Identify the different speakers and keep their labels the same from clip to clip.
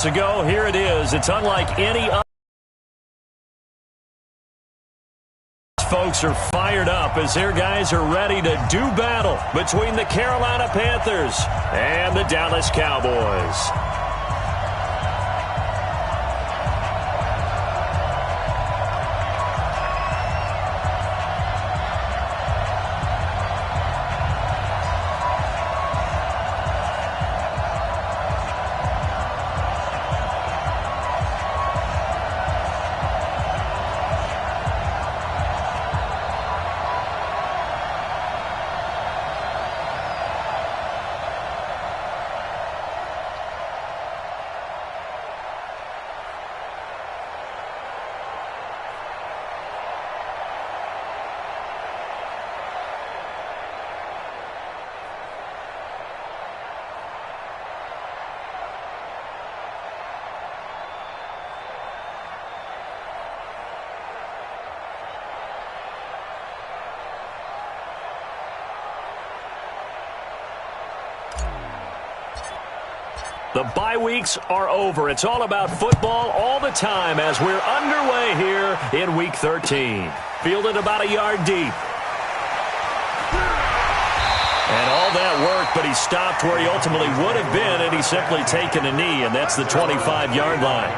Speaker 1: To go, here it is. It's unlike any other. Folks are fired up as their guys are ready to do battle between the Carolina Panthers and the Dallas Cowboys. The bye weeks are over. It's all about football all the time as we're underway here in Week 13. Fielded about a yard deep. And all that work, but he stopped where he ultimately would have been, and he's simply taken a knee, and that's the 25-yard line.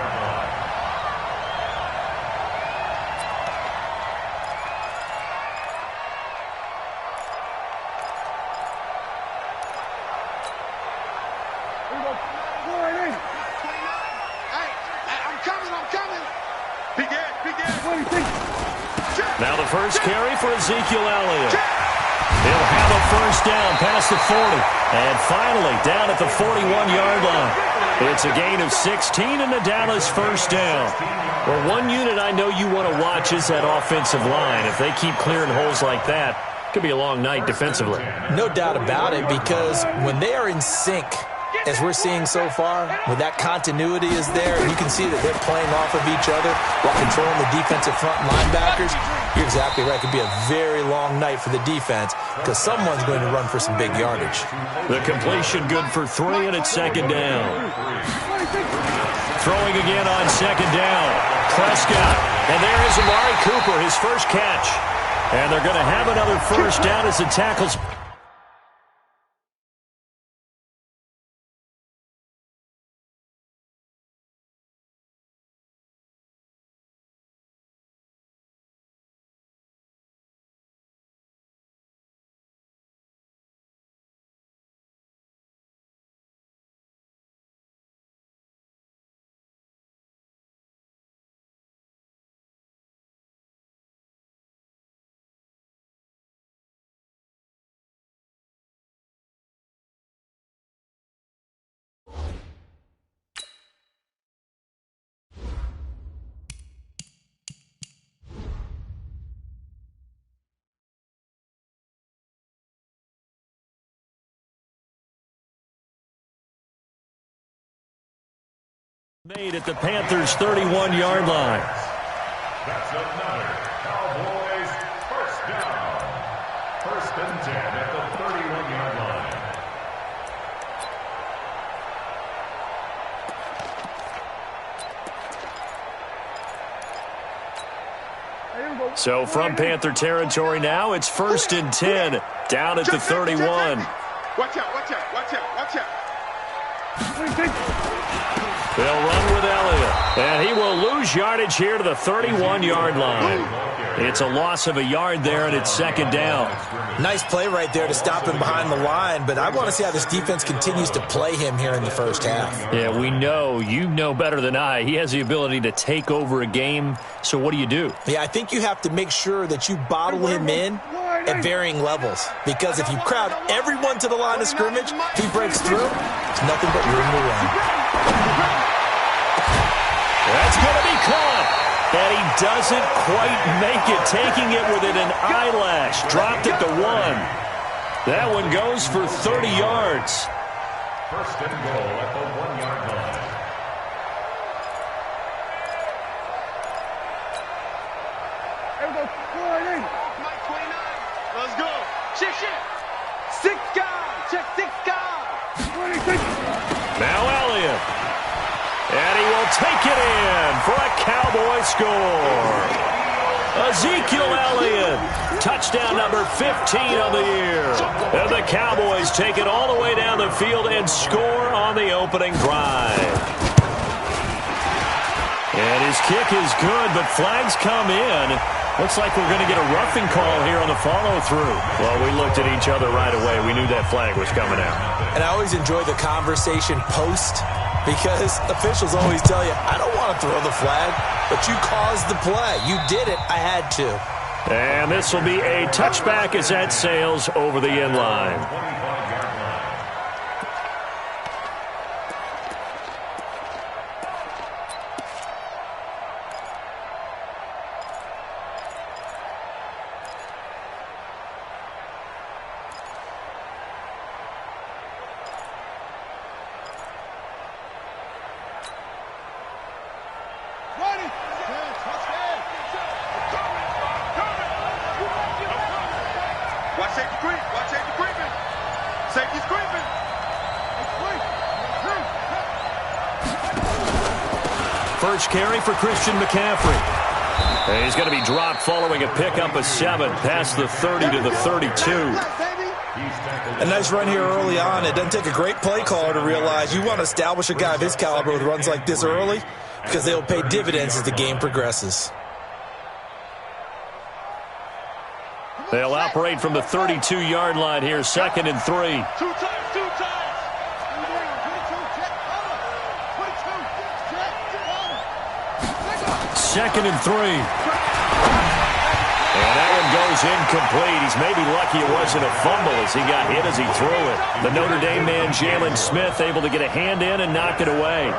Speaker 1: Now the first carry for Ezekiel Elliott. He'll have a first down past the 40. And finally down at the 41-yard line. It's a gain of 16 and the Dallas first down. Well, one unit I know you want to watch is that offensive line. If they keep clearing holes like that, it could be a long night defensively.
Speaker 2: No doubt about it, because when they are in sync, as we're seeing so far, when that continuity is there, and you can see that they're playing off of each other while controlling the defensive front linebackers, you're exactly right. It could be a very long night for the defense because someone's going to run for some big yardage.
Speaker 1: The completion good for 3, and it's second down. Throwing again on second down. Prescott. And there is Amari Cooper, his first catch. And they're going to have another first down as the tackles. Made at the Panthers' 31-yard line.
Speaker 3: That's another Cowboys first down. 1st and 10 at the 31-yard
Speaker 1: line. So from Panther territory now, it's 1st and 10 down at the 31.
Speaker 4: Watch out, watch out, watch out, watch out.
Speaker 1: They'll run with Elliott, and he will lose yardage here to the 31-yard line. It's a loss of a yard there, and it's second down.
Speaker 2: Nice play right there to stop him behind the line, but I want to see how this defense continues to play him here in the first half.
Speaker 1: Yeah, we know. You know better than I. He has the ability to take over a game, so what do you do?
Speaker 2: Yeah, I think you have to make sure that you bottle him in at varying levels, because if you crowd everyone to the line of scrimmage, if he breaks through, it's nothing but room to run.
Speaker 1: That's going to be caught. And he doesn't quite make it, taking it within an eyelash. Dropped it to 1. That one goes for 30 yards.
Speaker 3: 1st and goal at the 1-yard line.
Speaker 4: Mike 29. Let's go. Shit, shit. 6 guys. Check 6 guys.
Speaker 1: Now Elliott. will take it in for a Cowboy score. Ezekiel Elliott, touchdown number 15 on the year. And the Cowboys take it all the way down the field and score on the opening drive. And his kick is good, but flags come in. Looks like we're going to get a roughing call here on the follow-through. Well, we looked at each other right away. We knew that flag was coming out. And
Speaker 2: I always enjoy the conversation post, because officials always tell you, I don't want to throw the flag, but you caused the play. You did it. I had to.
Speaker 1: And this will be a touchback as that sails over the end line. First carry for Christian McCaffrey. And he's going to be dropped following a pickup of 7 past the 30 to the 32.
Speaker 2: A nice run here early on. It doesn't take a great play caller to realize you want to establish a guy of his caliber with runs like this early, because they'll pay dividends as the game progresses.
Speaker 1: They'll operate from the 32-yard line here, 2nd and 3.
Speaker 4: Two times.
Speaker 1: 2nd and 3. And that one goes incomplete. He's maybe lucky it wasn't a fumble as he got hit as he threw it. The Notre Dame man, Jalen Smith, able to get a hand in and knock it away.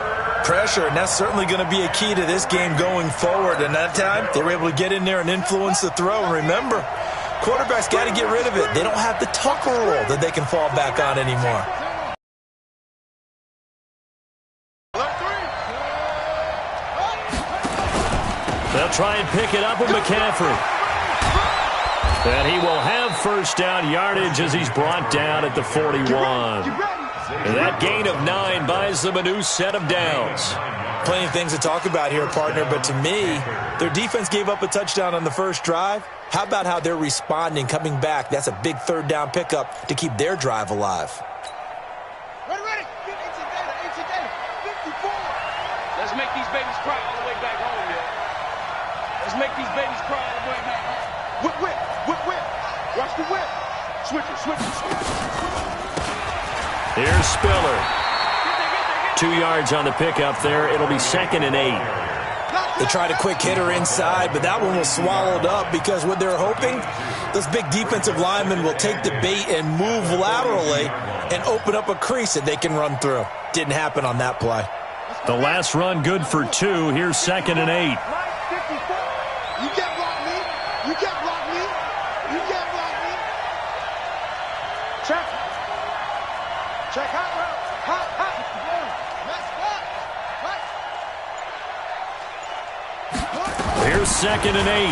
Speaker 2: Pressure, and that's certainly going to be a key to this game going forward. And that time, they were able to get in there and influence the throw. And remember, quarterbacks got to get rid of it. They don't have the tuck rule that they can fall back on anymore.
Speaker 1: They'll try and pick it up with McCaffrey. And he will have first down yardage as he's brought down at the 41. And that gain of 9 buys them a new set of downs.
Speaker 2: Plenty of things to talk about here, partner, but to me, their defense gave up a touchdown on the first drive. How about how they're responding, coming back? That's a big third down pickup to keep their drive alive.
Speaker 4: Ready. Instant data. 54. Let's make these babies cry all the way back home, yo. Let's make these babies cry all the way back home. Whip. Watch the whip. Switch it.
Speaker 1: Here's Spiller. 2 yards on the pickup there. It'll be 2nd and 8.
Speaker 2: They tried a quick hitter inside, but that one was swallowed up because what they're hoping, those big defensive linemen will take the bait and move laterally and open up a crease that they can run through. Didn't happen on that play.
Speaker 1: The last run good for 2. Here's 2nd and 8.
Speaker 4: You can't block me. Check hot route. Hot.
Speaker 1: Here's 2nd and 8.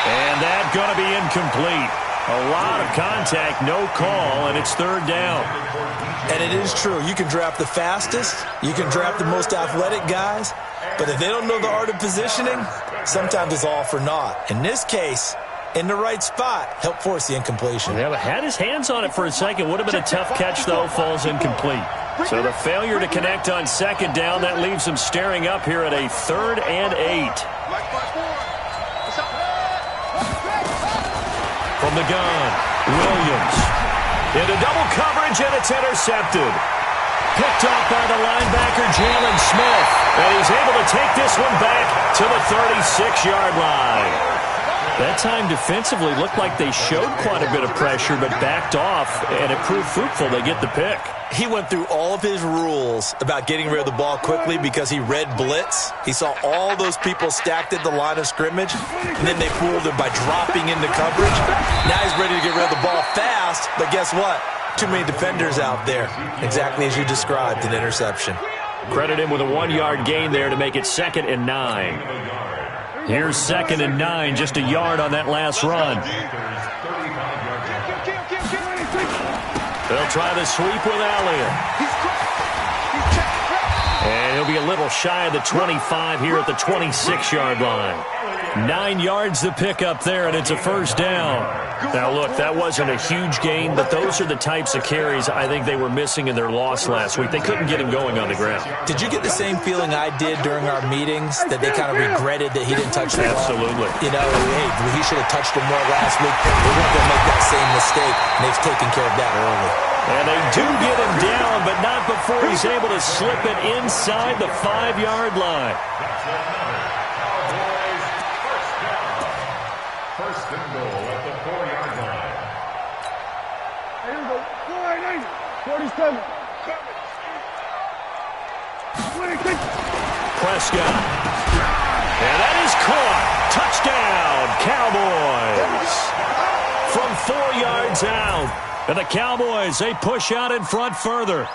Speaker 1: And that's going to be incomplete. A lot of contact, no call, and it's 3rd down.
Speaker 2: And it is true. You can draft the fastest. You can draft the most athletic guys. But if they don't know the art of positioning, sometimes it's all for naught. In this case, in the right spot, help force the incompletion.
Speaker 1: Yeah, but had his hands on it for a second. Would have been a tough catch, though. Falls incomplete. So the failure to connect on 2nd down, that leaves him staring up here at a 3rd and 8. From the gun, Williams. Into double coverage, and it's intercepted. Picked off by the linebacker, Jalen Smith. And he's able to take this one back to the 36-yard line. That time defensively looked like they showed quite a bit of pressure, but backed off, and it proved fruitful. They get the pick.
Speaker 2: He went through all of his rules about getting rid of the ball quickly because he read blitz. He saw all those people stacked at the line of scrimmage, and then they fooled him by dropping into coverage. Now he's ready to get rid of the ball fast, but guess what? Too many defenders out there. Exactly as you described, an interception.
Speaker 1: Credit him with a 1-yard gain there to make it 2nd and 9. Here's 2nd and 9, just a yard on that last run. They'll try the sweep with Elliott. little shy of the 25 here at the 26-yard line. 9 yards to pick up there, and it's a first down. Now, look, that wasn't a huge gain, but those are the types of carries I think they were missing in their loss last week. They couldn't get him going on the ground.
Speaker 2: Did you get the same feeling I did during our meetings, that they kind of regretted that he didn't touch the ball?
Speaker 1: Absolutely.
Speaker 2: You know, hey, he should have touched him more last week. They weren't going to make that same mistake, and they've taken care of that early.
Speaker 1: And they do get him down, but not before he's able to slip it inside the 5-yard line.
Speaker 3: First and goal at the 4-yard line.
Speaker 4: Here we go. 47.
Speaker 1: Prescott. And that is caught. Touchdown, Cowboys. From 4 yards out. And the Cowboys, they push out in front further.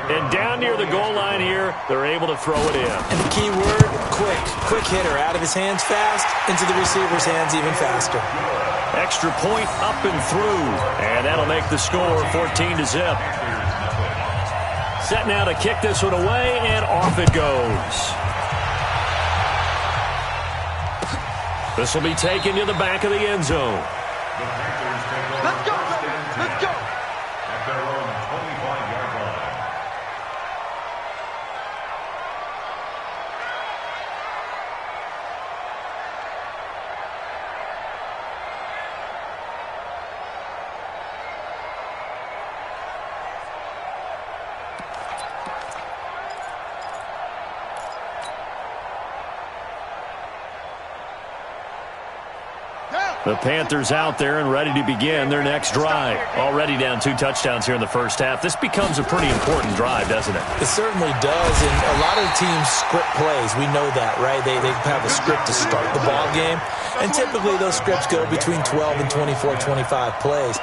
Speaker 1: And down near the goal line here, they're able to throw it in.
Speaker 2: And the key word, quick. Quick hitter. Out of his hands fast, into the receiver's hands even faster.
Speaker 1: Extra point up and through. And that'll make the score 14-0. Set now to kick this one away, and off it goes. This will be taken to the back of the end zone.
Speaker 4: Let's go, baby. Let's go.
Speaker 3: At their own 25-yard line.
Speaker 1: The Panthers out there and ready to begin their next drive. Already down 2 touchdowns here in the first half. This becomes a pretty important drive, doesn't it?
Speaker 2: It certainly does, and a lot of the teams script plays. We know that, right? They have a script to start the ball game, and typically those scripts go between 12 and 24, 25 plays.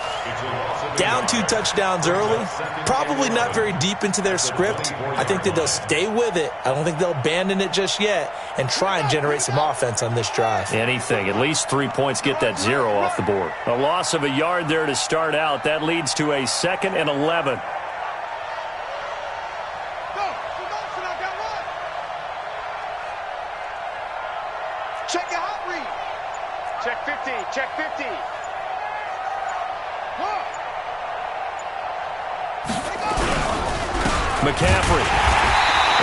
Speaker 2: Down 2 touchdowns early, probably not very deep into their script. I think that they'll stay with it. I don't think they'll abandon it just yet and try and generate some offense on this drive.
Speaker 1: Anything. At least 3 points, get that 0 off the board. A loss of a yard there to start out. That leads to a 2nd and 11.
Speaker 4: Check your hot read. Check 15. Check 15.
Speaker 1: McCaffrey.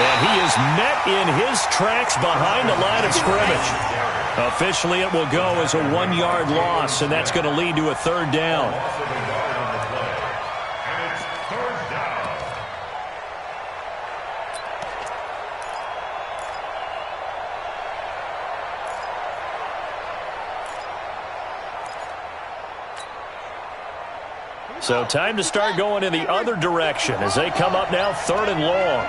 Speaker 1: And he is met in his tracks behind the line of scrimmage. Officially, it will go as a 1-yard loss, and that's going to lead to a 3rd down.
Speaker 3: And it's 3rd down.
Speaker 1: So time to start going in the other direction as they come up now 3rd and long.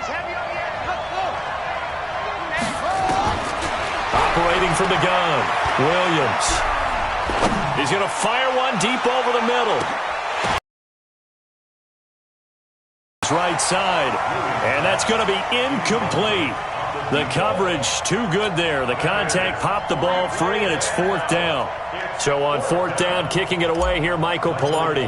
Speaker 1: Operating from the gun, Williams. He's going to fire one deep over the middle. Right side, and that's going to be incomplete. The coverage too good there. The contact popped the ball free, and it's 4th down. So on 4th down, kicking it away here, Michael Pilardi.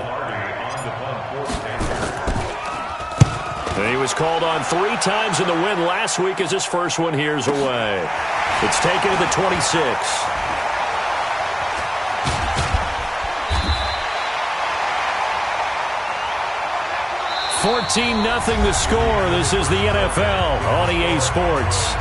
Speaker 1: And he was called on 3 times in the win last week as his first one here's away. It's taken to the 26. 14-0 the score. This is the NFL on EA Sports.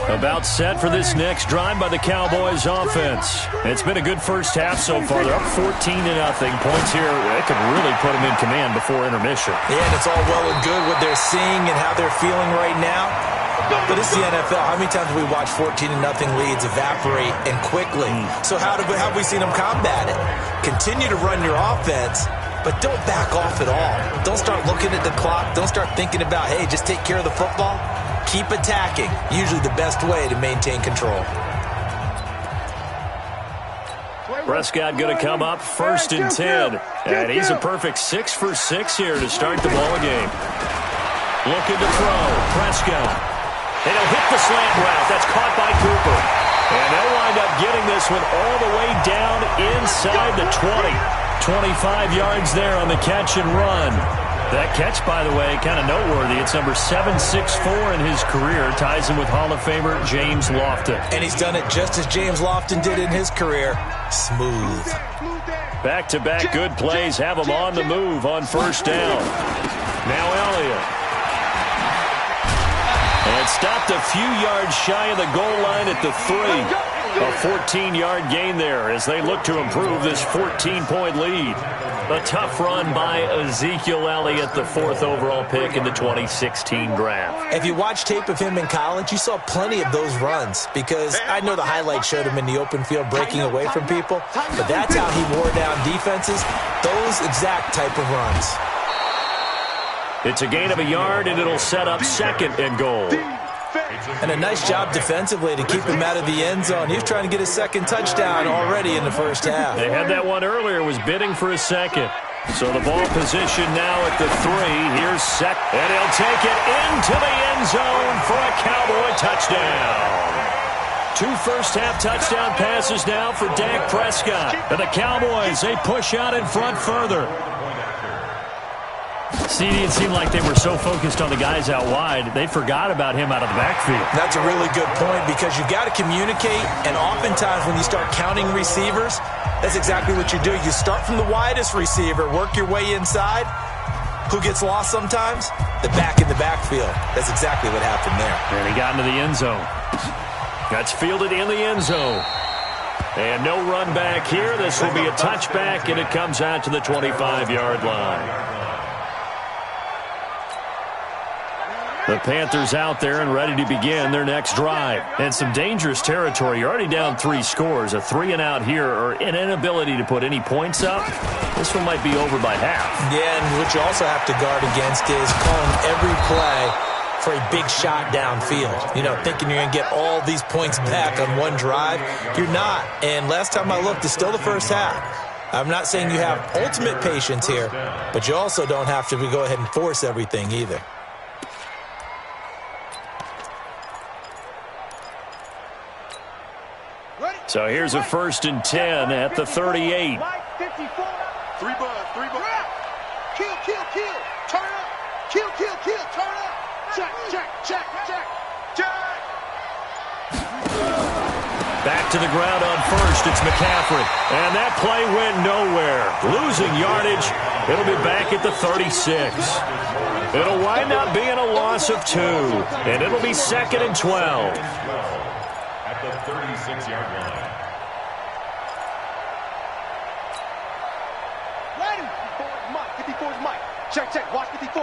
Speaker 1: About set for this next drive by the Cowboys offense. It's been a good first half so far. They're up 14-0. Points here, they could really put them in command before intermission.
Speaker 2: Yeah, and it's all well and good what they're seeing and how they're feeling right now. But it's the NFL. How many times have we watched 14-0 leads evaporate and quickly? So how have we seen them combat it? Continue to run your offense, but don't back off at all. Don't start looking at the clock. Don't start thinking about, hey, just take care of the football. Keep attacking. Usually the best way to maintain control.
Speaker 1: Prescott going to come up 1st and 10. And he's a perfect 6 for 6 here to start the ball game. Looking to throw. Prescott. And he'll hit the slant route. That's caught by Cooper. And they'll wind up getting this one all the way down inside the 20. 25 yards there on the catch and run. That catch, by the way, kind of noteworthy. It's number 764 in his career. Ties him with Hall of Famer James Lofton.
Speaker 2: And he's done it just as James Lofton did in his career. Smooth.
Speaker 1: Back-to-back good plays have him on the move on first down. Now Elliott. And stopped a few yards shy of the goal line at the 3. A 14-yard gain there as they look to improve this 14-point lead. A tough run by Ezekiel Elliott, the 4th overall pick in the 2016 draft.
Speaker 2: If you watch tape of him in college, you saw plenty of those runs because I know the highlights showed him in the open field breaking away from people, but that's how he wore down defenses, those exact type of runs.
Speaker 1: It's a gain of a yard, and it'll set up 2nd and goal.
Speaker 2: And a nice job defensively to keep him out of the end zone. He was trying to get his 2nd touchdown already in the first half.
Speaker 1: They had that one earlier, was bidding for a 2nd. So the ball position now at the 3. Here's 2nd. And he'll take it into the end zone for a Cowboy touchdown. 2 first-half touchdown passes now for Dak Prescott. And the Cowboys, they push out in front further. CD, it seemed like they were so focused on the guys out wide, they forgot about him out of the backfield.
Speaker 2: That's a really good point because you've got to communicate, and oftentimes when you start counting receivers, that's exactly what you do. You start from the widest receiver, work your way inside. Who gets lost sometimes? The back in the backfield. That's exactly what happened there.
Speaker 1: And he got into the end zone. That's fielded in the end zone. And no run back here. This will be a touchback, and it comes out to the 25-yard line. The Panthers out there and ready to begin their next drive. And some dangerous territory. You're already down 3 scores. A 3-and-out here or an inability to put any points up. This one might be over by half. Yeah, and what you also have to guard against is calling every play for a big shot downfield. You know, thinking you're going to get all these points back on one drive. You're not. And last time I looked, it's still the first half. I'm not saying you have ultimate patience here, but you also don't have to go ahead and force everything either. So here's a 1st and 10 at the 38.
Speaker 4: 3 bud. Kill. Turn up. Kill. Turn up. Check.
Speaker 1: Back to the ground on first. It's McCaffrey. And that play went nowhere. Losing yardage. It'll be back at the 36. It'll wind up being a loss of 2. And it'll be 2nd and 12.
Speaker 3: At the 36-yard line.
Speaker 4: Ready. 54's Mike. Check. Watch 54.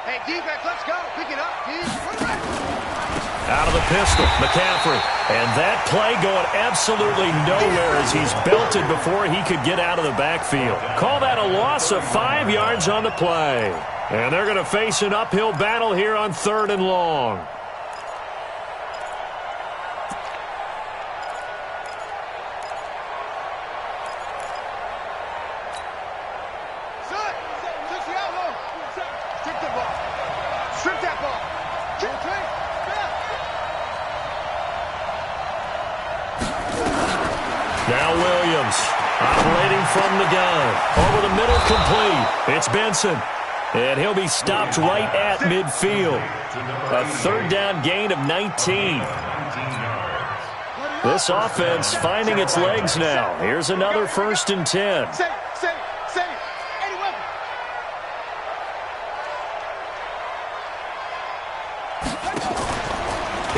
Speaker 4: Hey, defense, let's go. Pick it up, D.
Speaker 1: Out of the pistol, McCaffrey. And that play going absolutely nowhere as he's belted before he could get out of the backfield. Call that a loss of 5 yards on the play. And they're going to face an uphill battle here on 3rd and long. Now Williams, operating from the gun. Over the middle, complete. It's Benson. And he'll be stopped right at midfield. A 3rd down gain of 19. This offense finding its legs now. Here's another 1st and 10.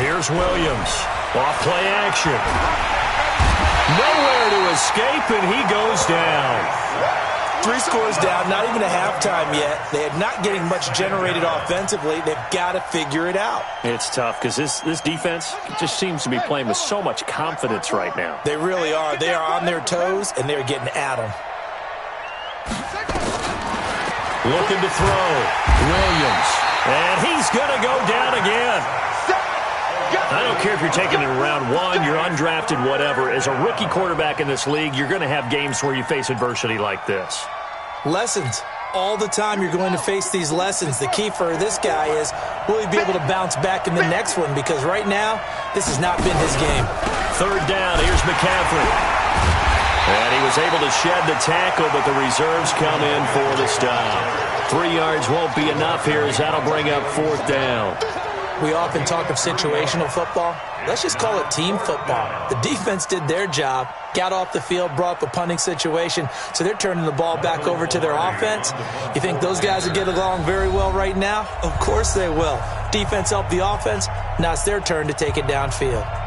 Speaker 1: Here's Williams. Off play action. Nowhere to escape, and he goes down.
Speaker 2: 3 scores down, not even a halftime yet. They are not getting much generated offensively. They've got to figure it out.
Speaker 1: It's tough because this defense just seems to be playing with so much confidence right now.
Speaker 2: They really are. They are on their toes, and they're getting at them.
Speaker 1: Looking to throw. Williams. And he's going to go down again. I don't care if you're taking it in round 1, you're undrafted, whatever. As a rookie quarterback in this league, you're going to have games where you face adversity like this.
Speaker 2: Lessons. all the time you're going to face these lessons. The key for this guy is, will he be able to bounce back in the next one? Because right now, this has not been his game.
Speaker 1: Third down, here's McCaffrey. And he was able to shed the tackle, but the reserves come in for the stop. 3 yards won't be enough here, as that'll bring up fourth down.
Speaker 2: We often talk of situational football. Let's just call it team football. The defense did their job, got off the field, brought up a punting situation, so they're turning the ball back over to their offense. You think those guys will get along very well right now? Of course they will. Defense helped the offense. Now it's their turn to take it downfield.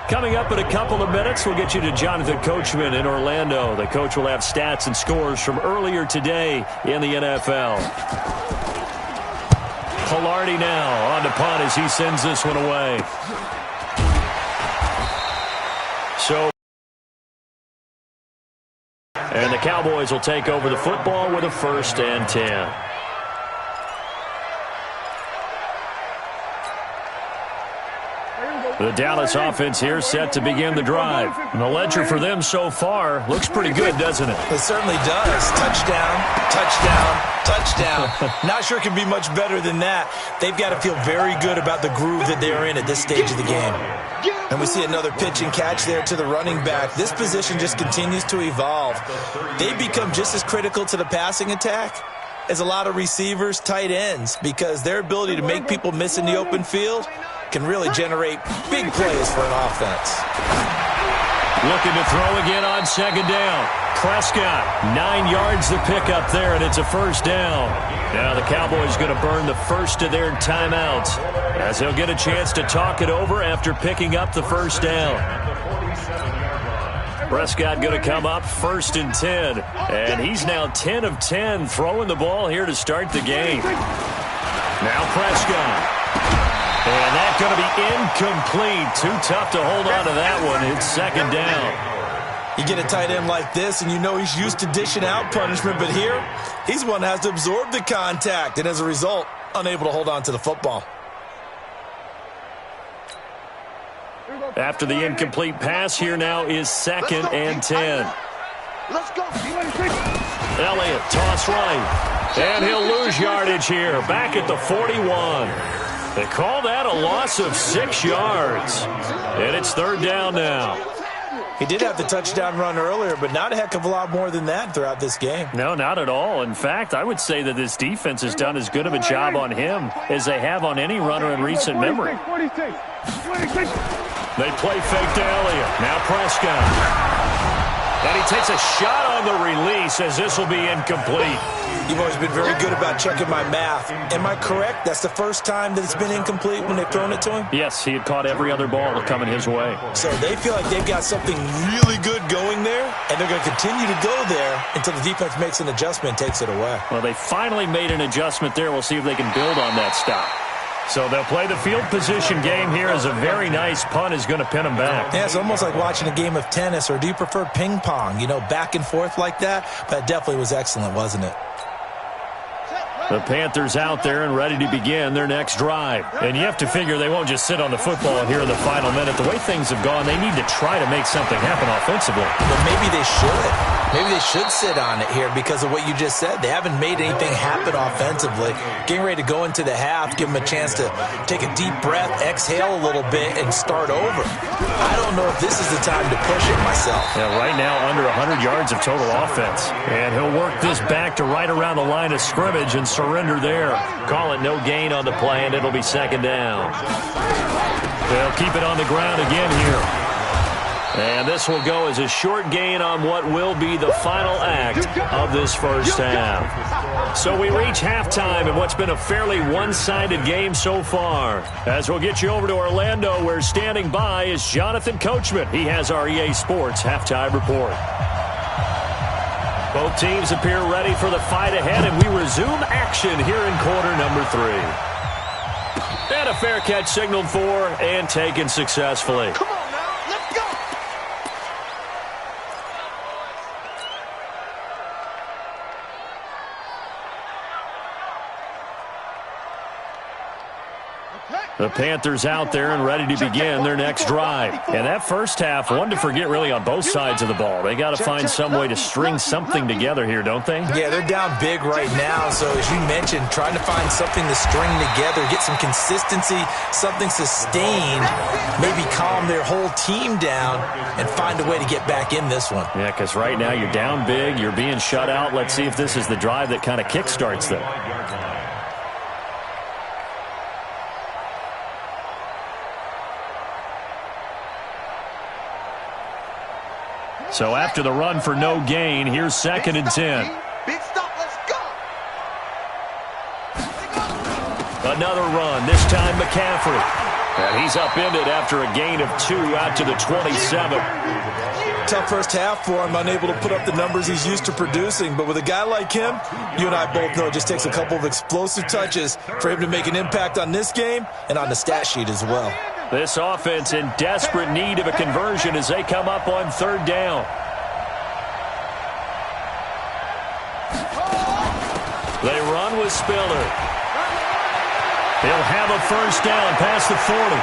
Speaker 1: Coming up in a couple of minutes, we'll get you to Jonathan Coachman in Orlando. The coach will have stats and scores from earlier today in the NFL. Pilardi now on the punt as he sends this one away. And the Cowboys will take over the football with a 1st and 10. The Dallas offense here set to begin the drive. And the ledger for them so far looks pretty good, doesn't it?
Speaker 2: It certainly does. Touchdown, touchdown, touchdown. Not sure it can be much better than that. They've got to feel very good about the groove that they are in at this stage of the game. And we see another pitch and catch there to the running back. This position just continues to evolve. They become just as critical to the passing attack as a lot of receivers, tight ends, because their ability to make people miss in the open field can really generate big plays for an offense.
Speaker 1: Looking to throw again on 2nd down. Prescott, 9 yards to pick up there, and it's a 1st down. Now the Cowboys going to burn the first of their timeouts as they'll get a chance to talk it over after picking up the 1st down. Prescott going to come up 1st and 10, and he's now 10 of 10 throwing the ball here to start the game. Now Prescott. And that's going to be incomplete. Too tough to hold on to that one. It's 2nd down.
Speaker 2: You get a tight end like this, and you know he's used to dishing out punishment, but here, he's one that has to absorb the contact, and as a result, unable to hold on to the football.
Speaker 1: After the incomplete pass, here now is 2nd and 10.
Speaker 4: Let's go.
Speaker 1: Elliott, toss right. And he'll lose yardage here. Back at the 41. They call that a loss of 6 yards. And it's 3rd down now.
Speaker 2: He did have the touchdown run earlier, but not a heck of a lot more than that throughout this game.
Speaker 1: No, not at all. In fact, I would say that this defense has done as good of a job on him as they have on any runner in recent memory. They play fake to Elliott. Now Prescott. And he takes a shot on the release as this will be incomplete.
Speaker 2: You've always been very good about checking my math. Am I correct? That's the first time that it's been incomplete when they've thrown it to him?
Speaker 1: Yes, he had caught every other ball coming his way.
Speaker 2: So they feel like they've got something really good going there, and they're going to continue to go there until the defense makes an adjustment and takes it away.
Speaker 1: Well, they finally made an adjustment there. We'll see if they can build on that stop. So they'll play the field position game here as a very nice punt is going to pin them back.
Speaker 2: Yeah, it's almost like watching a game of tennis, or do you prefer ping pong? You know, back and forth like that? But it definitely was excellent, wasn't it?
Speaker 1: The Panthers out there and ready to begin their next drive. And you have to figure they won't just sit on the football here in the final minute. The way things have gone, they need to try to make something happen offensively.
Speaker 2: But maybe they should. Maybe they should sit on it here because of what you just said. They haven't made anything happen offensively. Getting ready to go into the half, give them a chance to take a deep breath, exhale a little bit, and start over. I don't know if this is the time to push it myself.
Speaker 1: Yeah, right now under 100 yards of total offense. And he'll work this back to right around the line of scrimmage and surrender there. Call it no gain on the play, and it'll be 2nd down. They'll keep it on the ground again here. And this will go as a short gain on what will be the final act of this first half. So we reach halftime in what's been a fairly one-sided game so far. As we'll get you over to Orlando, where standing by is Jonathan Coachman. He has our EA Sports halftime report. Both teams appear ready for the fight ahead, and we resume action here in quarter number 3. And a fair catch signaled for and taken successfully.
Speaker 4: Come on now, let's go.
Speaker 1: The Panthers out there and ready to begin their next drive. And that first half, one to forget really on both sides of the ball. They got to find some way to string something together here, don't they?
Speaker 2: Yeah, they're down big right now. So as you mentioned, trying to find something to string together, get some consistency, something sustained, maybe calm their whole team down and find a way to get back in this one.
Speaker 1: Yeah, because right now you're down big, you're being shut out. Let's see if this is the drive that kind of kickstarts them. So after the run for no gain, here's 2nd and 10.
Speaker 4: Big stop, let's go.
Speaker 1: Another run, this time McCaffrey. And he's upended after a gain of 2 out to the 27.
Speaker 2: Tough first half for him, unable to put up the numbers he's used to producing. But with a guy like him, you and I both know it just takes a couple of explosive touches for him to make an impact on this game and on the stat sheet as well.
Speaker 1: This offense in desperate need of a conversion as they come up on 3rd down. They run with Spiller. He'll have a first down past the 40.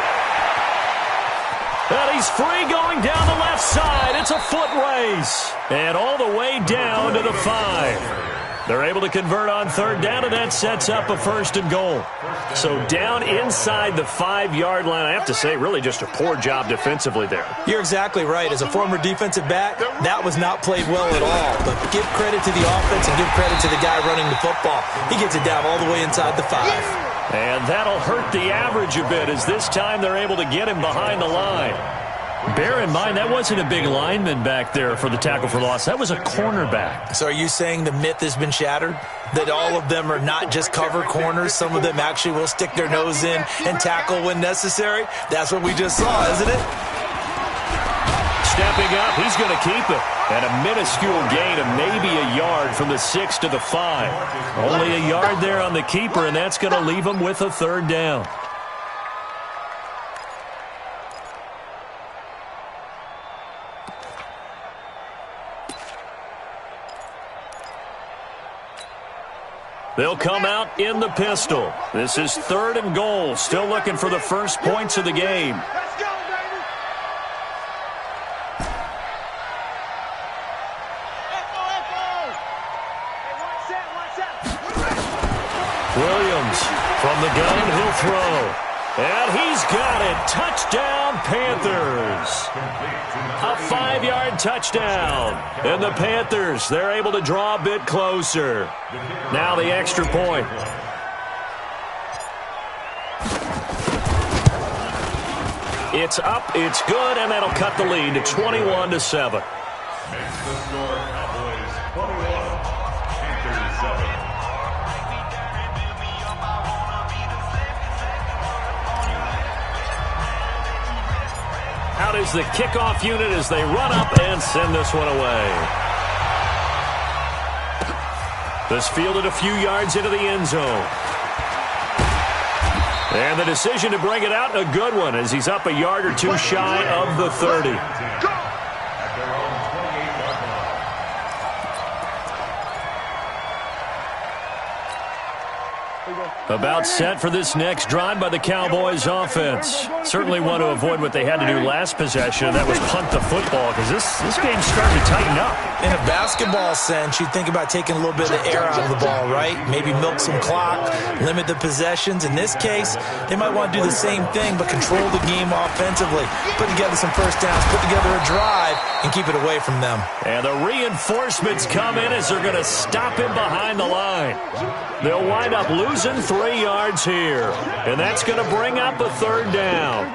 Speaker 1: And he's free going down the left side. It's a foot race. And all the way down to the 5. They're able to convert on 3rd down, and that sets up a 1st and goal. So down inside the 5-yard line, I have to say, really just a poor job defensively there.
Speaker 2: You're exactly right. As a former defensive back, that was not played well at all. But give credit to the offense and give credit to the guy running the football. He gets it down all the way inside the 5.
Speaker 1: And that'll hurt the average a bit as this time they're able to get him behind the line. Bear in mind, that wasn't a big lineman back there for the tackle for loss. That was a cornerback.
Speaker 2: So are you saying the myth has been shattered? That all of them are not just cover corners? Some of them actually will stick their nose in and tackle when necessary? That's what we just saw, isn't it?
Speaker 1: Stepping up, he's going to keep it. And a minuscule gain of maybe a yard from the 6 to the 5. Only a yard there on the keeper, and that's going to leave him with a 3rd down. They'll come out in the pistol. This is 3rd and goal. Still looking for the first points of the game.
Speaker 4: Let's go, baby. Echo. Hey, watch that.
Speaker 1: Williams from the gun, he'll throw. And he's got it. Touchdown, Panthers. A 5-yard touchdown. And the Panthers, they're able to draw a bit closer. Now the extra point. It's up, it's good, and that'll cut the lead to 21-7. Out is the kickoff unit as they run up and send this one away. This fielded a few yards into the end zone. And the decision to bring it out, a good one, as he's up a yard or two shy of the 30. About set for this next drive by the Cowboys offense. Certainly want to avoid what they had to do last possession, and that was punt the football, because this game's starting to tighten up.
Speaker 2: In a basketball sense, you think about taking a little bit of the air out of the ball, right? Maybe milk some clock, limit the possessions. In this case, they might want to do the same thing, but control the game offensively. Put together some first downs, put together a drive, and keep it away from them.
Speaker 1: And the reinforcements come in as they're going to stop him behind the line. They'll wind up losing 3 yards here. And that's going to bring up a 3rd down.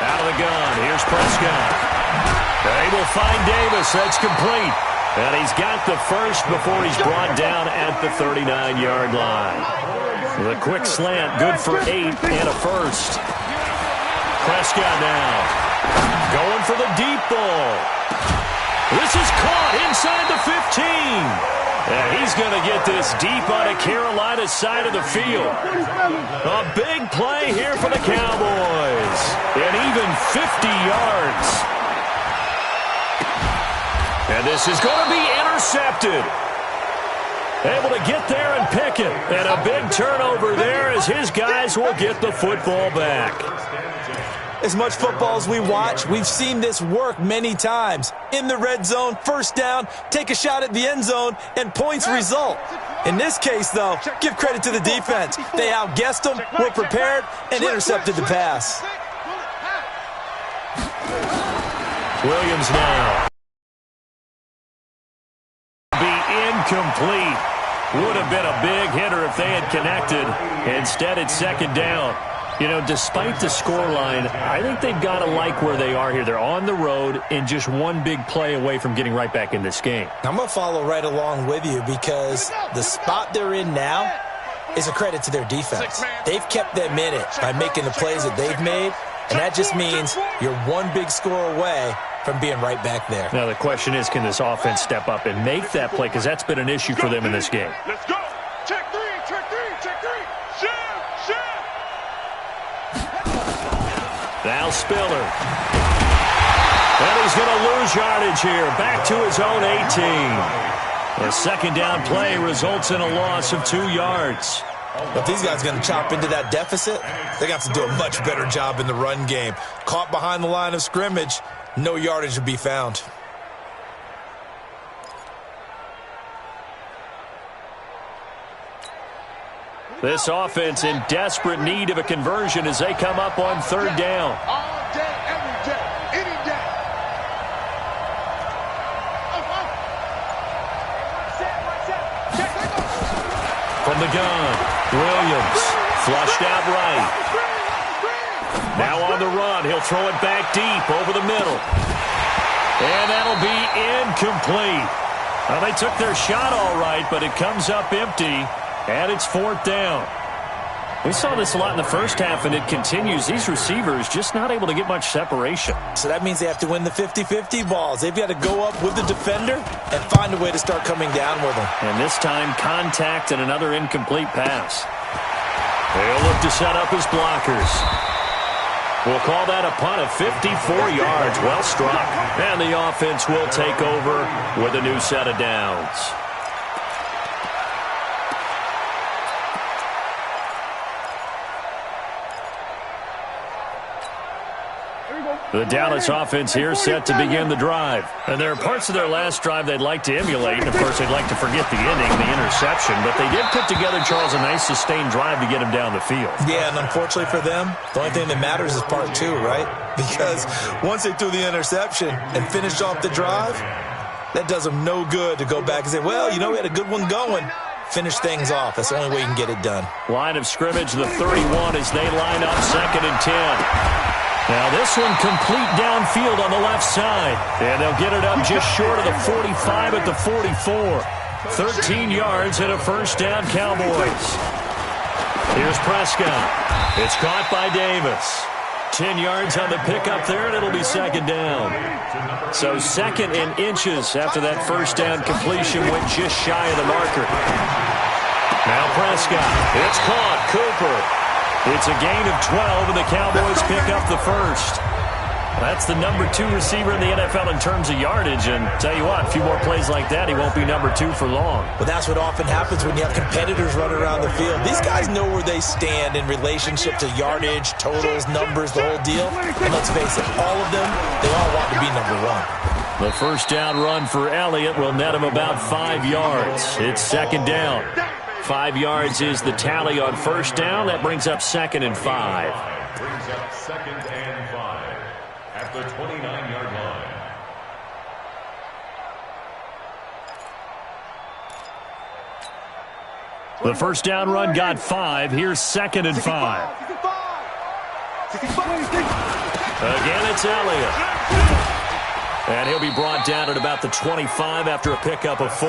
Speaker 1: Out of the gun. Here's Prescott. They will find Davis. That's complete. And he's got the first before he's brought down at the 39-yard line. The quick slant, good for 8 and a first. Prescott now going for the deep ball. This is caught inside the 15. And he's going to get this deep on a Carolina side of the field. A big play here for the Cowboys. And even 50 yards. And this is going to be intercepted. Able to get there and pick it. And a big turnover there as his guys will get the football back.
Speaker 2: As much football as we watch, we've seen this work many times. In the red zone, first down, take a shot at the end zone, and points result. In this case, though, give credit to the defense. They outguessed them, were prepared, and intercepted the pass.
Speaker 1: Williams now. Incomplete. Would have been a big hitter if they had connected. Instead, it's second down. You know, despite the scoreline, I think they've got to like where they are here. They're on the road and just one big play away from getting right back in this game.
Speaker 2: I'm going to follow right along with you because the spot they're in now is a credit to their defense. They've kept them in it by making the plays that they've made, and that just means you're one big score away from being right back there.
Speaker 1: Now, the question is, can this offense step up and make that play? Because that's been an issue for them in this game.
Speaker 4: Let's go. Check three, check three, check three. Shoot.
Speaker 1: Now Spiller. And he's going to lose yardage here. Back to his own 18. A second down play results in a loss of 2 yards.
Speaker 2: If these guys are going to chop into that deficit, they're going to have to do a much better job in the run game. Caught behind the line of scrimmage, no yardage to be found.
Speaker 1: This offense in desperate need of a conversion as they come up on third down.
Speaker 4: All day, every day, any day.
Speaker 1: From the gun, Williams flushed out right. Now on the run, he'll throw it back deep over the middle. And that'll be incomplete. Well, they took their shot all right, but it comes up empty, and it's fourth down. We saw this a lot in the first half, and it continues. These receivers just not able to get much separation.
Speaker 2: So that means they have to win the 50-50 balls. They've got to go up with the defender and find a way to start coming down with them.
Speaker 1: And this time, contact and another incomplete pass. They'll look to set up his blockers. We'll call that a punt of 54 yards. Well struck. And the offense will take over with a new set of downs. The Dallas offense here set to begin the drive. And there are parts of their last drive they'd like to emulate. And, of course, they'd like to forget the ending, the interception. But they did put together, Charles, a nice sustained drive to get him down the field.
Speaker 2: Yeah, and unfortunately for them, the only thing that matters is part two, right? Because once they threw the interception and finished off the drive, that does them no good to go back and say, well, you know, we had a good one going. Finish things off. That's the only way you can get it done.
Speaker 1: Line of scrimmage, the 31 as they line up 2nd and 10. Now this one complete downfield on the left side. And they'll get it up just short of the 45 at the 44. 13 yards and a first down, Cowboys. Here's Prescott. It's caught by Davis. 10 yards on the pickup there, and it'll be second down. So 2nd and inches after that first down completion went just shy of the marker. Now Prescott. It's caught. Cooper. It's a gain of 12, and the Cowboys pick up the first. That's the number 2 receiver in the NFL in terms of yardage, and tell you what, a few more plays like that, he won't be number 2 for long.
Speaker 2: But that's what often happens when you have competitors running around the field. These guys know where they stand in relationship to yardage, totals, numbers, the whole deal. And let's face it, all of them, they all want to be number 1.
Speaker 1: The first down run for Elliott will net him about 5 yards. It's second down. 5 yards is the tally on first down. That brings up 2nd and 5.
Speaker 3: Brings up 2nd and 5 at the 29-yard line.
Speaker 1: The first down run got 5. Here's 2nd and 5. Again, it's Elliott. And he'll be brought down at about the 25 after a pickup of 4.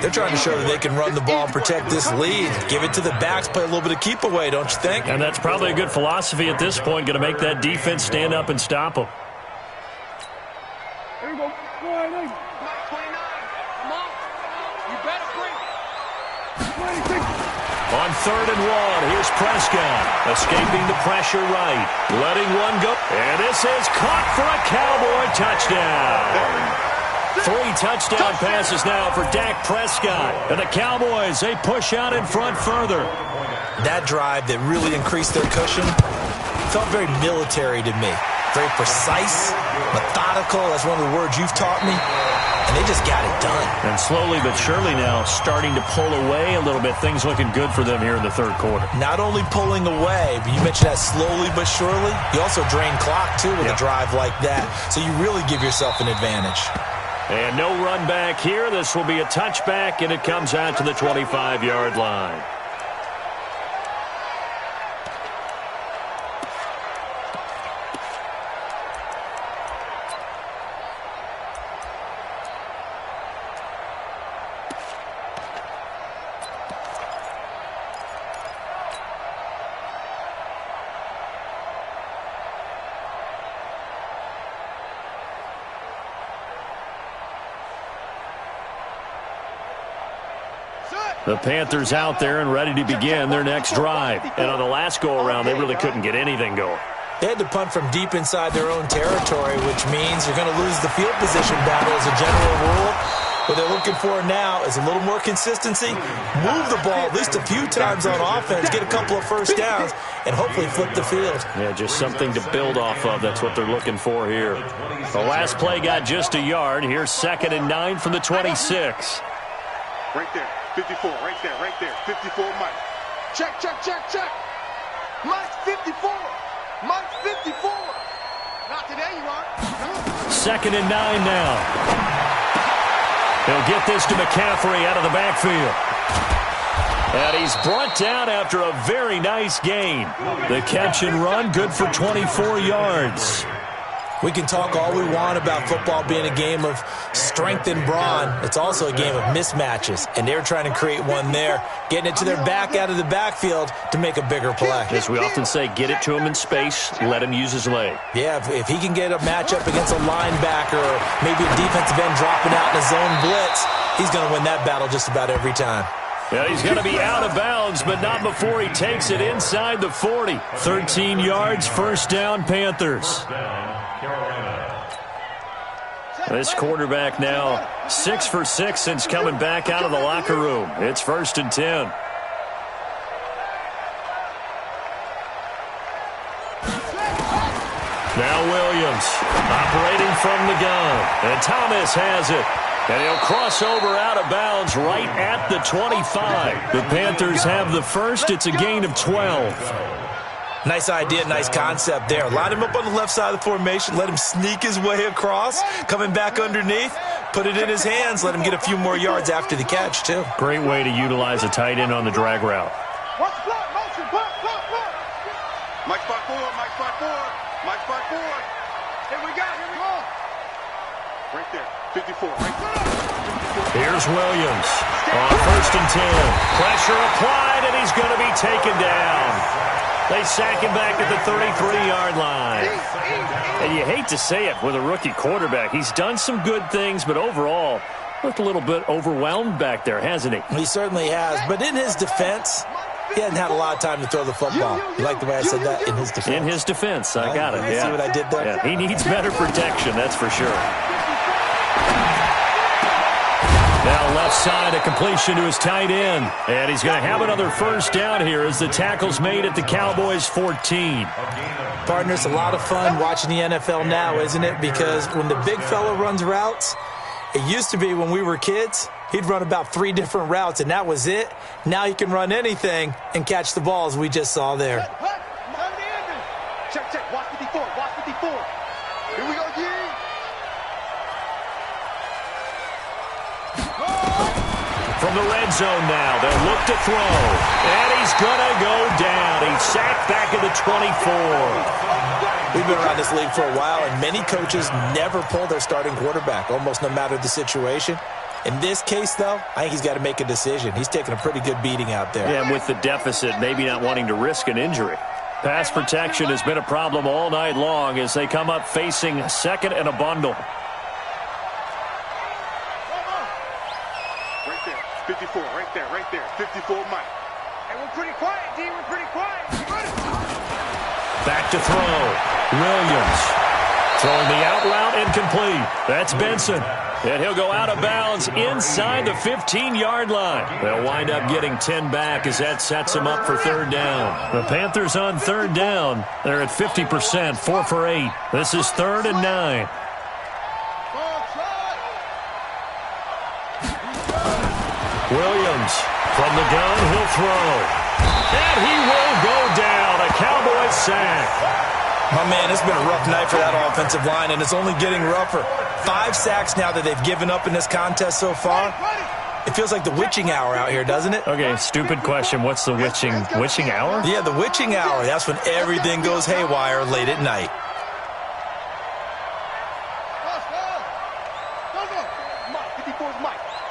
Speaker 2: They're trying to show that they can run the ball and protect this lead. Give it to the backs, play a little bit of keep away, don't you think?
Speaker 1: And that's probably a good philosophy at this point, going to make that defense stand up and stop them.
Speaker 4: Here we go. 29. Come on. You better bring it.
Speaker 1: On 3rd and 1, here's Prescott, escaping the pressure right, letting one go. And this is caught for a Cowboy touchdown. 3 touchdown passes now for Dak Prescott. And the Cowboys, they push out in front further.
Speaker 2: That drive that really increased their cushion felt very military to me. Very precise, methodical. That's one of the words you've taught me. And they just got it done.
Speaker 1: And slowly but surely now starting to pull away a little bit. Things looking good for them here in the third quarter.
Speaker 2: Not only pulling away, but you mentioned that slowly but surely. You also drain clock, too, with a drive like that. So you really give yourself an advantage.
Speaker 1: And no run back here. This will be a touchback, and it comes out to the 25-yard line. The Panthers out there and ready to begin their next drive. And on the last go-around, they really couldn't get anything going.
Speaker 2: They had to punt from deep inside their own territory, which means you're going to lose the field position battle as a general rule. What they're looking for now is a little more consistency, move the ball at least a few times on offense, get a couple of first downs, and hopefully flip the field.
Speaker 1: Yeah, just something to build off of. That's what they're looking for here. The last play got just a yard. Here's 2nd and 9 from the 26.
Speaker 4: Right there. 54, right there, 54, Mike. Check. Mike, 54. Mike, 54. Not today, you are.
Speaker 1: 2nd and 9 now. He'll get this to McCaffrey out of the backfield. And he's brought down after a very nice gain. The catch and run, good for 24 yards.
Speaker 2: We can talk all we want about football being a game of strength and brawn. It's also a game of mismatches, and they're trying to create one there, getting it to their back out of the backfield to make a bigger play.
Speaker 1: As we often say, get it to him in space, let him use his leg.
Speaker 2: Yeah, if he can get a matchup against a linebacker or maybe a defensive end dropping out in a zone blitz, he's going to win that battle just about every time.
Speaker 1: Yeah, he's going to be out of bounds, but not before he takes it inside the 40. 13 yards, first down, Panthers. This quarterback now 6 for 6 since coming back out of the locker room. It's 1st and 10. Now Williams operating from the gun. And Thomas has it. And he'll cross over out of bounds right at the 25. The Panthers have the first. It's a gain of 12.
Speaker 2: Nice idea, nice concept there. Line him up on the left side of the formation. Let him sneak his way across. Coming back underneath. Put it in his hands. Let him get a few more yards after the catch, too.
Speaker 1: Great way to utilize a tight end on the drag route.
Speaker 4: Watch block, motion, block. Mike spot forward. Here we go. Right there, 54, right there.
Speaker 1: Here's Williams on 1st and 10. Pressure applied, and he's going to be taken down. They sack him back at the 33-yard line. And you hate to say it with a rookie quarterback. He's done some good things, but overall, looked a little bit overwhelmed back there, hasn't he?
Speaker 2: He certainly has. But in his defense, he hasn't had a lot of time to throw the football. You like the way I said that? In his defense.
Speaker 1: In his defense, I got it.
Speaker 2: You see what I did there?
Speaker 1: Yeah, he needs better protection, that's for sure. Now left side, a completion to his tight end. And he's going to have another first down here as the tackle's made at the Cowboys' 14.
Speaker 2: Partner, it's a lot of fun watching the NFL now, isn't it? Because when the big fella runs routes, it used to be when we were kids, he'd run about 3 different routes, and that was it. Now he can run anything and catch the balls we just saw there.
Speaker 4: Check. Watch 54. Here we go, G.
Speaker 1: From the red zone now, they'll look to throw. And he's going to go down. He's sacked back at the 24.
Speaker 2: We've been around this league for a while, and many coaches never pull their starting quarterback, almost no matter the situation. In this case, though, I think he's got to make a decision. He's taking a pretty good beating out there.
Speaker 1: Yeah, and with the deficit, maybe not wanting to risk an injury. Pass protection has been a problem all night long as they come up facing 2nd and a bundle.
Speaker 4: 54, right there. 54, Mike. Hey, we're pretty quiet, D. We're pretty quiet.
Speaker 1: Back to throw. Williams. Throwing the out route incomplete. That's Benson. And he'll go out of bounds inside the 15-yard line. They'll wind up getting 10 back as that sets them up for third down. The Panthers on third down. They're at 50%, 4 for 8. This is 3rd and 9. Williams from the gun, he'll throw. And he will go down. A Cowboys sack.
Speaker 2: My man, it's been a rough night for that offensive line, and it's only getting rougher. 5 sacks now that they've given up in this contest so far. It feels like the witching hour out here, doesn't it?
Speaker 1: Okay, stupid question. What's the witching hour?
Speaker 2: Yeah, the witching hour. That's when everything goes haywire late at night.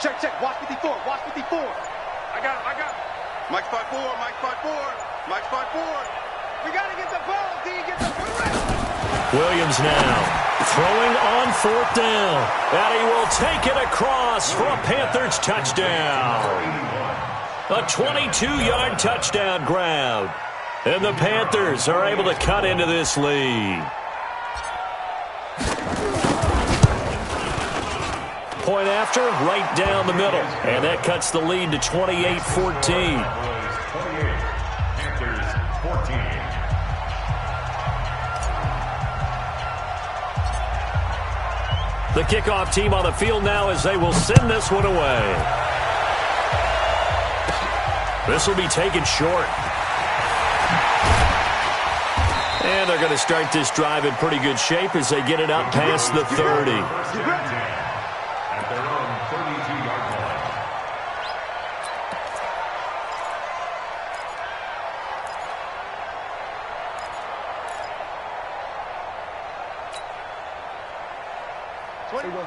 Speaker 4: Check, check. Watch 54. Watch 54. I got him. Mike's 5-4. Mike's 5-4. Mike's 5-4. We got to get the ball, D. Get the ball.
Speaker 1: Williams now throwing on 4th down. And he will take it across for a Panthers touchdown. A 22-yard touchdown grab. And the Panthers are able to cut into this lead. Point after, right down the middle. And that cuts the lead to 28-14. The kickoff team on the field now as they will send this one away. This will be taken short. And they're going to start this drive in pretty good shape as they get it up past the 30.
Speaker 3: At their own 32-yard line.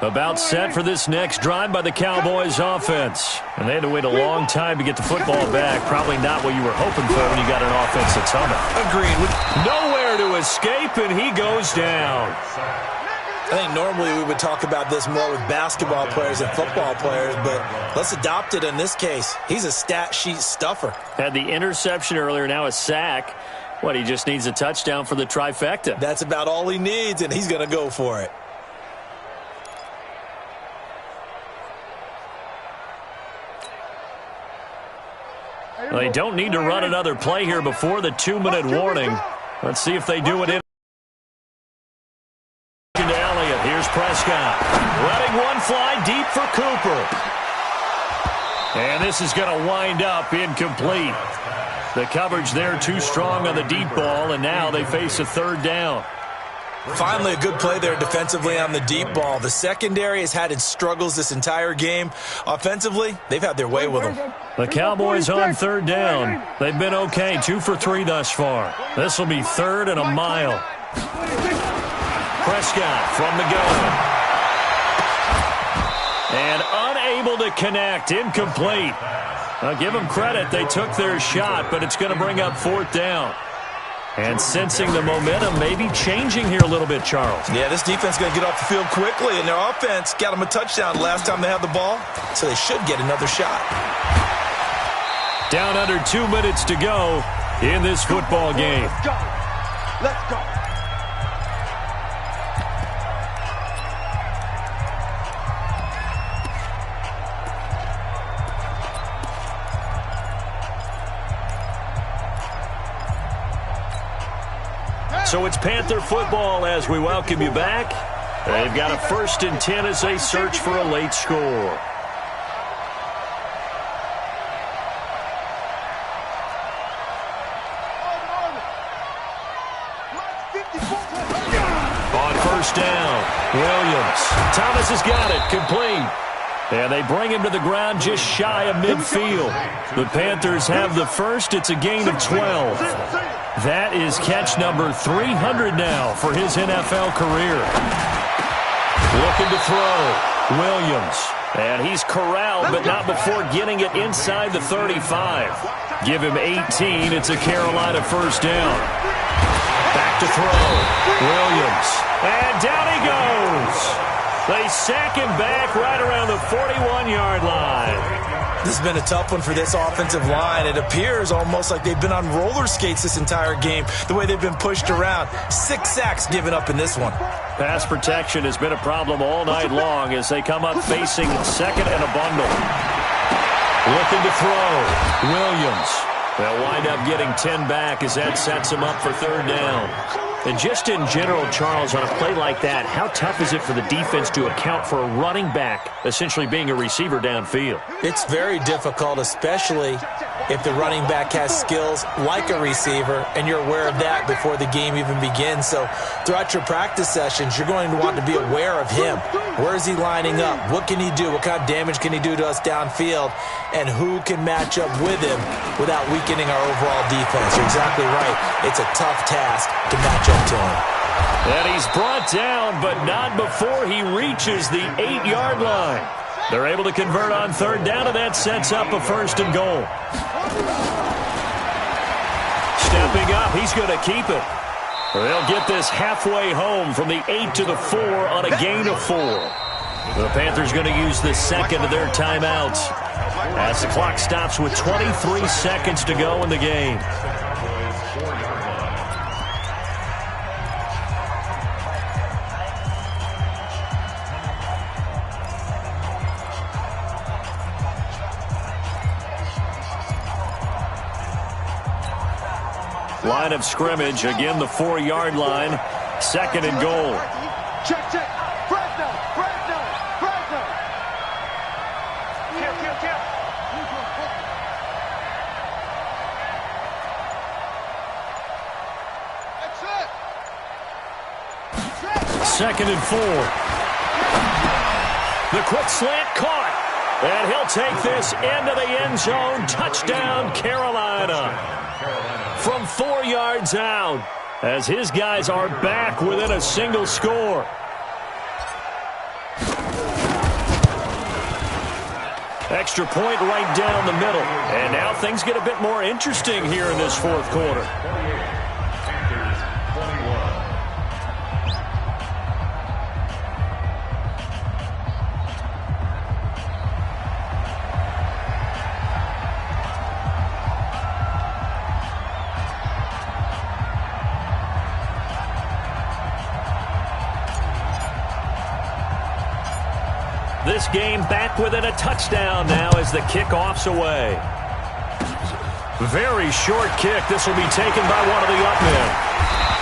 Speaker 1: About set for this next drive by the Cowboys offense. And they had to wait a long time to get the football back. Probably not what you were hoping for when you got an offense that's humming.
Speaker 2: Agreed.
Speaker 1: Nowhere to escape, and he goes down.
Speaker 2: I think normally we would talk about this more with basketball players and football players, but let's adopt it in this case. He's a stat sheet stuffer.
Speaker 1: Had the interception earlier, now a sack. What, he just needs a touchdown for the trifecta.
Speaker 2: That's about all he needs, and he's going to go for it.
Speaker 1: They don't need to run another play here before the 2-minute warning. Let's see if they do it in. Elliott. Here's Prescott. Letting one fly deep for Cooper. And this is going to wind up incomplete. The coverage there too strong on the deep ball, and now they face a 3rd down.
Speaker 2: Finally, a good play there defensively on the deep ball. The secondary has had its struggles this entire game. Offensively, they've had their way with them.
Speaker 1: The Cowboys on 3rd down. They've been okay, 2 for 3 thus far. This will be 3rd and a mile. Prescott from the gun. And unable to connect, incomplete. I'll give them credit, they took their shot, but it's going to bring up 4th down. And sensing the momentum maybe changing here a little bit, Charles.
Speaker 2: Yeah, this defense is going to get off the field quickly, and their offense got them a touchdown last time they had the ball, so they should get another shot.
Speaker 1: Down under 2 minutes to go in this football game.
Speaker 4: Let's go. Let's go.
Speaker 1: So it's Panther football as we welcome you back. They've got a 1st and 10 as they search for a late score. On 1st down, Williams. Thomas has got it, complete. And they bring him to the ground just shy of midfield. The Panthers have the first. It's a gain of 12. That is catch number 300 now for his NFL career. Looking to throw. Williams. And he's corralled, but not before getting it inside the 35. Give him 18. It's a Carolina 1st down. Back to throw. Williams. And down he goes. They sack him back right around the 41-yard line.
Speaker 2: This has been a tough one for this offensive line. It appears almost like they've been on roller skates this entire game, the way they've been pushed around. 6 sacks given up in this one.
Speaker 1: Pass protection has been a problem all night long as they come up facing second and a bundle. Looking to throw. Williams. They'll wind up getting 10 back as that sets them up for third down. And just in general, Charles, on a play like that, how tough is it for the defense to account for a running back essentially being a receiver downfield?
Speaker 2: It's very difficult, especially if the running back has skills like a receiver, and you're aware of that before the game even begins. So throughout your practice sessions, you're going to want to be aware of him. Where is he lining up? What can he do? What kind of damage can he do to us downfield? And who can match up with him without weakening our overall defense? You're exactly right. It's a tough task to match up to him.
Speaker 1: And he's brought down, but not before he reaches the 8-yard line. They're able to convert on third down, and that sets up a first and goal. Stepping up, he's going to keep it. They'll get this halfway home from the 8 to the 4 on a gain of 4. The Panthers going to use the second of their timeouts as the clock stops with 23 seconds to go in the game. Line of scrimmage, again the 4-yard line, second and goal.
Speaker 4: Check. Fresno. Kill.
Speaker 1: Second and 4. The quick slant caught. And he'll take this into the end zone. Touchdown, Carolina. From 4 yards out, as his guys are back within a single score. Extra point right down the middle. And now things get a bit more interesting here in this fourth quarter. This game back within a touchdown now as the kickoff's away. Very short kick. This will be taken by one of the up men.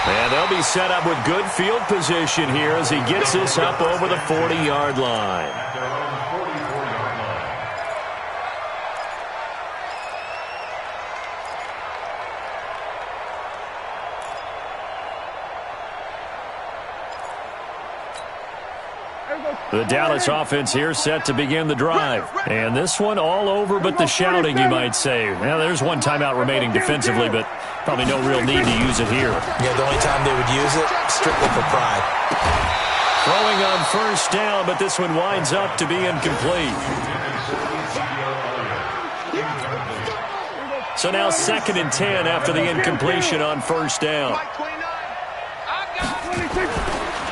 Speaker 1: And they'll be set up with good field position here as he gets this up over the 40-yard line. The Dallas offense here set to begin the drive. And this one all over but the shouting, you might say. Now, there's one timeout remaining defensively, but probably no real need to use it here.
Speaker 2: Yeah, the only time they would use it, strictly for pride.
Speaker 1: Throwing on first down, but this one winds up to be incomplete. So now second and 10 after the incompletion on first down.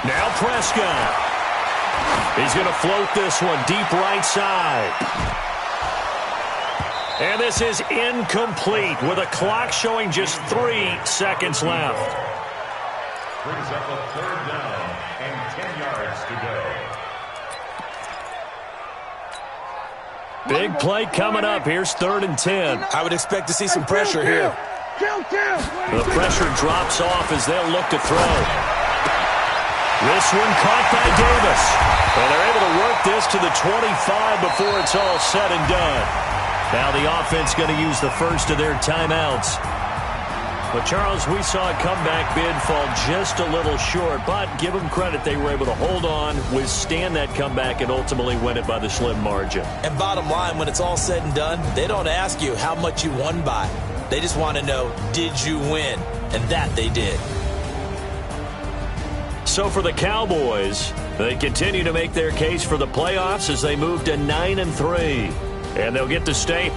Speaker 1: Now Prescott. He's going to float this one deep right side. And this is incomplete with a clock showing just 3 seconds left.
Speaker 3: Brings up a third down and 10 yards to go.
Speaker 1: Big play coming up. Here's third and 10.
Speaker 2: I would expect to see some pressure here.
Speaker 1: The pressure drops off as they'll look to throw. This one caught by Davis. And they're able to work this to the 25 before it's all said and done. Now the offense going to use the first of their timeouts. But, Charles, we saw a comeback bid fall just a little short, but give them credit. They were able to hold on, withstand that comeback, and ultimately win it by the slim margin.
Speaker 2: And bottom line, when it's all said and done, they don't ask you how much you won by. They just want to know, did you win? And that they did.
Speaker 1: So for the Cowboys, they continue to make their case for the playoffs as they move to 9-3. And they'll get to stay.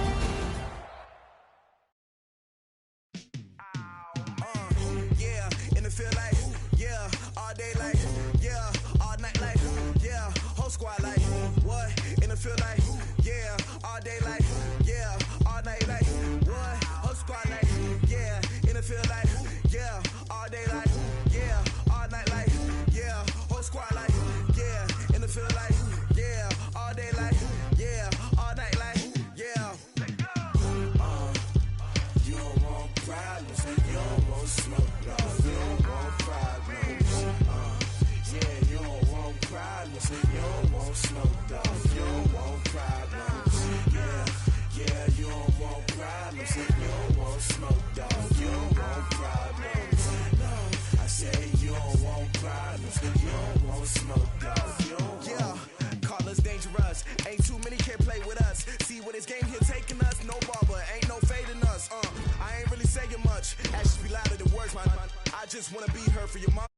Speaker 5: problems. You don't want smoke, dog. You don't want problems. Yeah, you don't want problems. You don't want smoke, dog. You don't want problems. No, I say you don't want problems. You don't want smoke, dog. You don't want. Call us dangerous. Ain't too many can play with us. See what this game here taking us. No barber, ain't no fading us. I ain't really saying much. Actions be louder than words, man. I just wanna be heard for your mom.